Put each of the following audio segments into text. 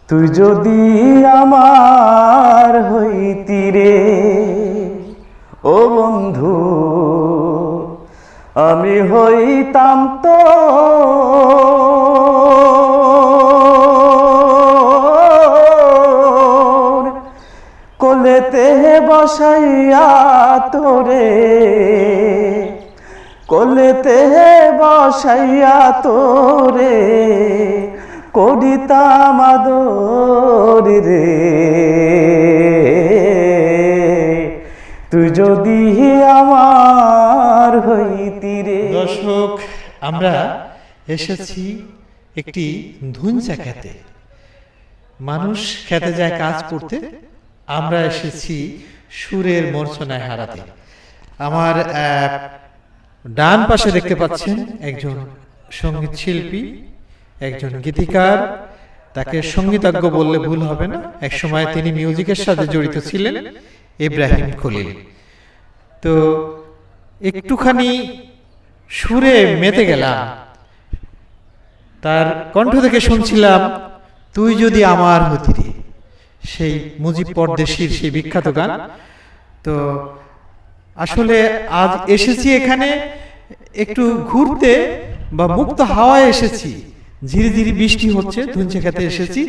তুই যদি আমার হইতি রে ও বন্ধু, আমি হইতাম তো কোলেতে বসাইয়া তোরে, কোলেতে বসাইয়া তোরে করিতাম আদর রে, তুই যদি আমার হইতি রে। দর্শক, আমরা এসেছি একটি ধুনচা খেতে। মানুষ খেতে যায় কাজ করতে, আমরা এসেছি সুরের মূর্ছনায় হারাতে। আমার ডান পাশে দেখতে পাচ্ছেন একজন সঙ্গীত শিল্পী, একজন গীতিকার। তাকে সঙ্গীতজ্ঞ বললে ভুল হবে না, একসময় তিনি মিউজিকের সাথে জড়িত ছিলেন, ইব্রাহিম খলিল। তো একটুখানি সুরে মেতে গেলাম, তার কণ্ঠ থেকে শুনছিলাম তুই যদি আমার হতি রে, সেই মুজিব পরদেশীর সেই বিখ্যাত গান। তো আসলে আজ এসেছি এখানে একটু ঘুরতে বা মুক্ত হাওয়ায় এসেছি। ধীরে ধীরে বৃষ্টি হচ্ছে, ধুনচা খেতে এসেছি।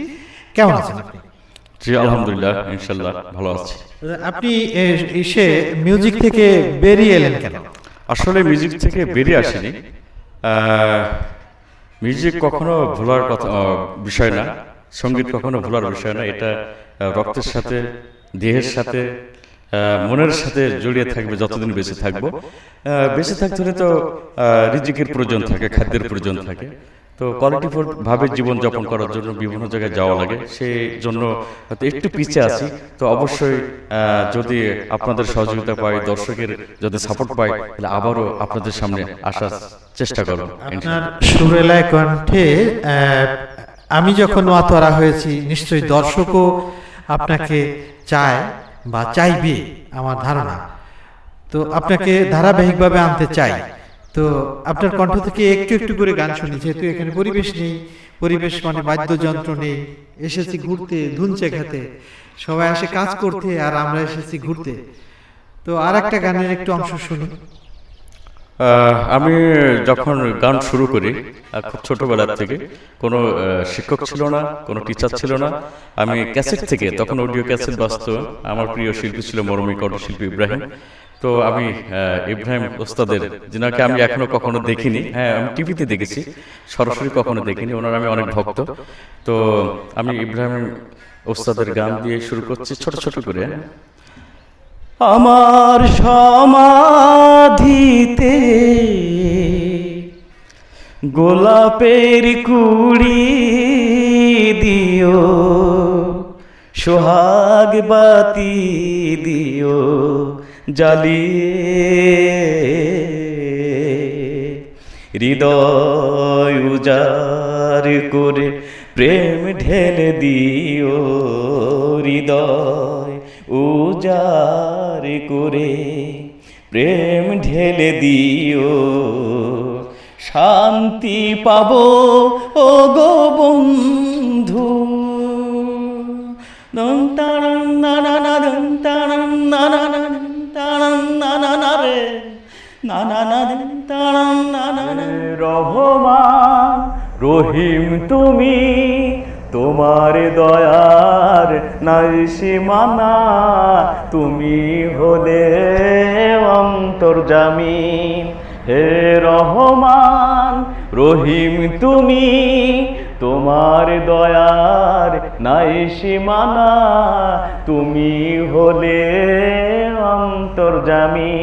কেমন আছেন আপনি? জি আলহামদুলিল্লাহ, ইনশাআল্লাহ ভালো আছি। আপনি এসে মিউজিক থেকে বেরিয়ে এলেন কেন? আসলে মিউজিক থেকে বেরিয়ে আসেনি। মিউজিক কখনো ভোলার কথা বিষয় না, সঙ্গীত কখনো ভোলার বিষয় না। এটা রক্তের সাথে, দেহের সাথে, মনের সাথে জড়িয়ে থাকবে যতদিন বেঁচে থাকবো। বেঁচে থাকতে হলে তো রিজিকের প্রয়োজন থাকে, খাদ্যের প্রয়োজন থাকে। তো কোয়ালিটিফুল ভাবে জীবন যাপন করার জন্য বিভিন্ন জায়গায় যাওয়া লাগে, সেই জন্য একটু পিছিয়ে আছি। তো অবশ্যই যদি আপনাদের সহযোগিতা পাই, দর্শকের যদি সাপোর্ট পাই, তাহলে আবারও আপনাদের সামনে আসার চেষ্টা করব। আপনার সুরেলায় কণ্ঠে আমি যখন নোয়াতরা হয়েছি, নিশ্চয়ই দর্শকও আপনাকে চায় বা চাইবে আমার ধারণা। তো আপনাকে ধারাবাহিকভাবে আনতে চাই। তো আপনার কণ্ঠ থেকে একটু একটু করে গান শুনি, যেহেতু এখানে পরিবেশ নেই, পরিবেশ মানে বাদ্যযন্ত্র নেই। এসেছি ঘুরতে, ধুনচা খেতে, সবাই আসে কাজ করতে, আর আমরা এসেছি ঘুরতে। তো আর একটা গানের একটু অংশ শুনি। আমি যখন গান শুরু করি খুব ছোটবেলার থেকে, কোনো শিক্ষক ছিল না, কোনো টিচার ছিল না। আমি ক্যাসেট থেকে, তখন অডিও ক্যাসেট বাজতো। আমার প্রিয় শিল্পী ছিল মরমী কণ্ঠশিল্পী ইব্রাহিম। তো আমি ইব্রাহিম ওস্তাদের, যিনাকে আমি এখনো কখনো দেখিনি, হ্যাঁ আমি টিভিতে দেখেছি, সরাসরি কখনো দেখিনি, ওনার আমি অনেক ভক্ত। তো আমি ইব্রাহিম ওস্তাদের গান দিয়ে শুরু করছি ছোট ছোট করে। আমার সমাধিতে গোলাপের কুড়ি দিও, সোহাগ বাতি দিও জ্বালিয়ে, হৃদয় উজাড় করে প্রেম ঢেলে দিও, হৃদয় উজাড় করে প্রেম ঢেলে দিও, শান্তি পাবো ও গো বন্ধু। রহমান রহিম তুমি, তোমার দয়ার নাই সীমানা, তুমি হলে অন্তর্যামী। হে রহমান রহিম তুমি, তোমার দয়ার নাই সীমানা, তুমি হলে অন্তর্যামী।